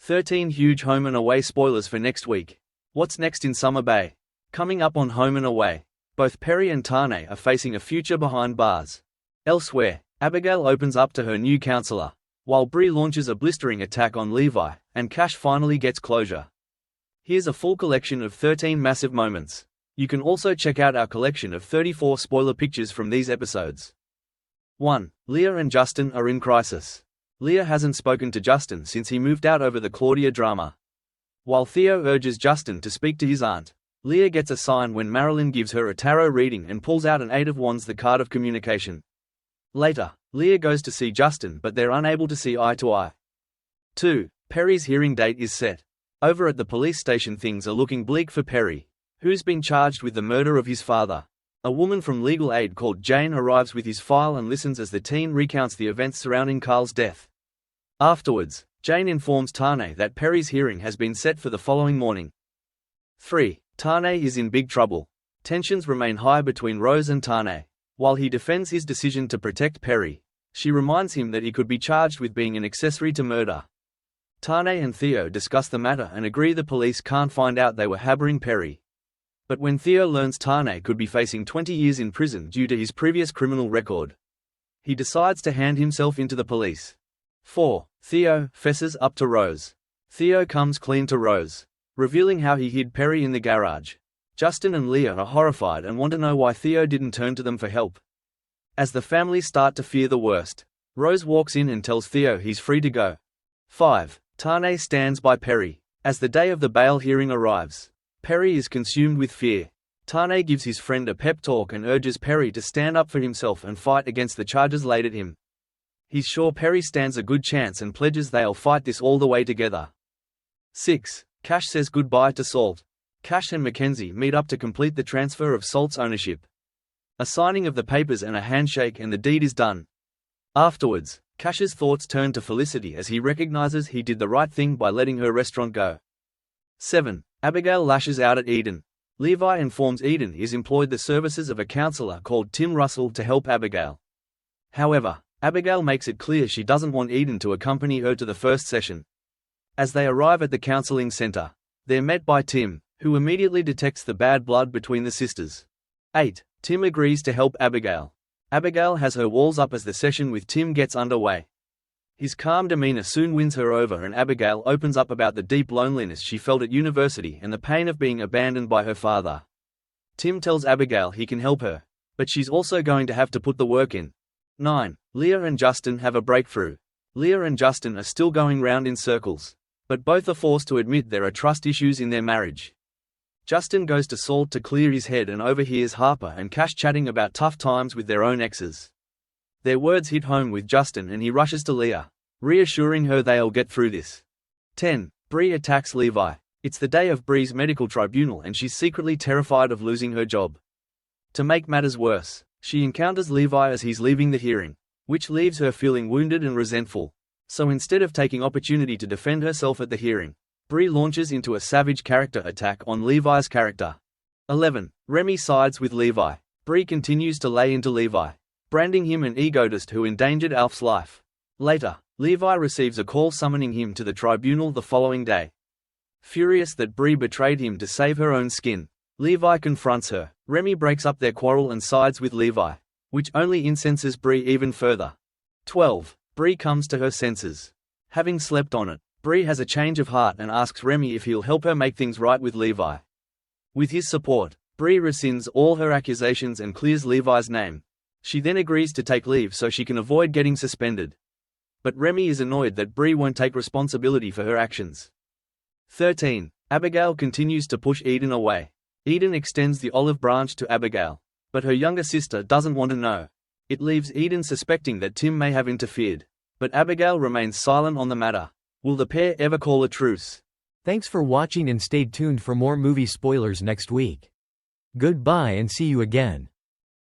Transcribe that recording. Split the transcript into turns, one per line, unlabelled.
13 huge home and away spoilers for next week. What's next in Summer Bay? Coming up on Home and Away, both Perri and Tane are facing a future behind bars. Elsewhere, Abigail opens up to her new counselor, while Bree launches a blistering attack on Levi, and Cash finally gets closure. Here's a full collection of 13 massive moments. You can also check out our collection of 34 spoiler pictures from these episodes. 1. Leah and Justin are in crisis. Leah hasn't spoken to Justin since he moved out over the Claudia drama. While Theo urges Justin to speak to his aunt, Leah gets a sign when Marilyn gives her a tarot reading and pulls out an 8 of Wands, the card of communication. Later, Leah goes to see Justin but they're unable to see eye to eye. 2. Perri's hearing date is set. Over at the police station things are looking bleak for Perri, who's been charged with the murder of his father. A woman from legal aid called Jane arrives with his file and listens as the teen recounts the events surrounding Carl's death. Afterwards, Jane informs Tane that Perri's hearing has been set for the following morning. 3. Tane is in big trouble. Tensions remain high between Rose and Tane. While he defends his decision to protect Perri, she reminds him that he could be charged with being an accessory to murder. Tane and Theo discuss the matter and agree the police can't find out they were harboring Perri. But when Theo learns Tane could be facing 20 years in prison due to his previous criminal record, he decides to hand himself into the police. 4. Theo fesses up to Rose. Theo comes clean to Rose, revealing how he hid Perri in the garage. Justin and Leah are horrified and want to know why Theo didn't turn to them for help. As the family start to fear the worst, Rose walks in and tells Theo he's free to go. 5. Tane stands by Perri. As the day of the bail hearing arrives, Perri is consumed with fear. Tane gives his friend a pep talk and urges Perri to stand up for himself and fight against the charges laid at him. He's sure Perri stands a good chance and pledges they'll fight this all the way together. 6. Cash says goodbye to Salt. Cash and Mackenzie meet up to complete the transfer of Salt's ownership. A signing of the papers and a handshake and the deed is done. Afterwards, Cash's thoughts turn to Felicity as he recognizes he did the right thing by letting her restaurant go. 7. Abigail lashes out at Eden. Levi informs Eden he's employed the services of a counselor called Tim Russell to help Abigail. However, Abigail makes it clear she doesn't want Eden to accompany her to the first session. As they arrive at the counseling center, they're met by Tim, who immediately detects the bad blood between the sisters. 8. Tim agrees to help Abigail. Abigail has her walls up as the session with Tim gets underway. His calm demeanor soon wins her over and Abigail opens up about the deep loneliness she felt at university and the pain of being abandoned by her father. Tim tells Abigail he can help her, but she's also going to have to put the work in. 9. Leah and Justin have a breakthrough. Leah and Justin are still going round in circles, but both are forced to admit there are trust issues in their marriage. Justin goes to Salt to clear his head and overhears Harper and Cash chatting about tough times with their own exes. Their words hit home with Justin and he rushes to Leah, reassuring her they'll get through this. 10. Bree attacks Levi. It's the day of Bree's medical tribunal and she's secretly terrified of losing her job. To make matters worse, she encounters Levi as he's leaving the hearing, which leaves her feeling wounded and resentful. So instead of taking opportunity to defend herself at the hearing, Bree launches into a savage character attack on Levi's character. 11. Remy sides with Levi. Bree continues to lay into Levi, branding him an egotist who endangered Alf's life. Later, Levi receives a call summoning him to the tribunal the following day. Furious that Bree betrayed him to save her own skin, Levi confronts her. Remy breaks up their quarrel and sides with Levi, which only incenses Bree even further. 12. Bree comes to her senses. Having slept on it, Bree has a change of heart and asks Remy if he'll help her make things right with Levi. With his support, Bree rescinds all her accusations and clears Levi's name. She then agrees to take leave so she can avoid getting suspended. But Remy is annoyed that Bree won't take responsibility for her actions. 13. Abigail continues to push Eden away. Eden extends the olive branch to Abigail, but her younger sister doesn't want to know. It leaves Eden suspecting that Tim may have interfered, but Abigail remains silent on the matter. Will the pair ever call a truce?
Thanks for watching and stay tuned for more movie spoilers next week. Goodbye and see you again.